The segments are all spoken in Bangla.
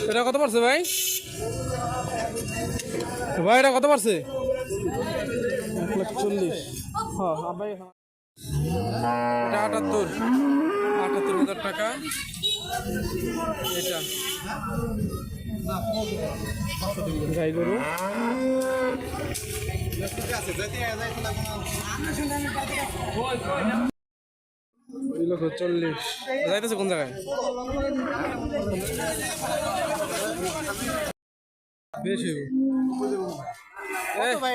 এটা কত পড়ছে ভাই? ভাই এটা কত পড়ছে? 1,40,000। হ্যাঁ ভাই, এটা 78,000 টাকা। এটা গাই গরু 2,40,000। যাইতেছে কোন জায়গায়? বেশি 1,20,000। ভাই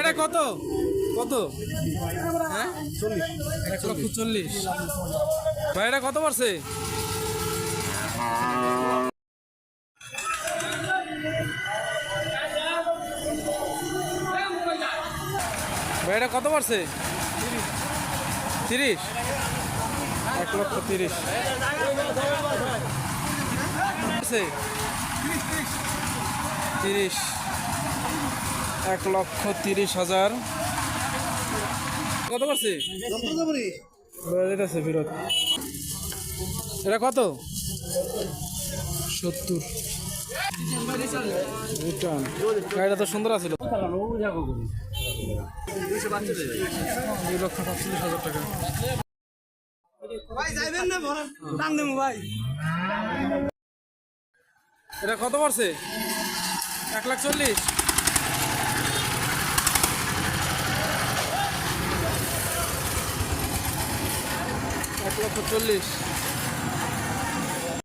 এটা কত কত? হ্যাঁ 1,40,000। ভাই এটা কত পড়ছে? ভাই এটা কত পড়ছে? 30। 1,30,000। 30। 1,30,000। কত পড়ছে? ফেরত। এটা কত? 70। রিটার্ন। গাড়িটা তো সুন্দর আছিল। 2,45,000 টাকা। এটা কত পড়ছে? 1,40,000। 1,40,000।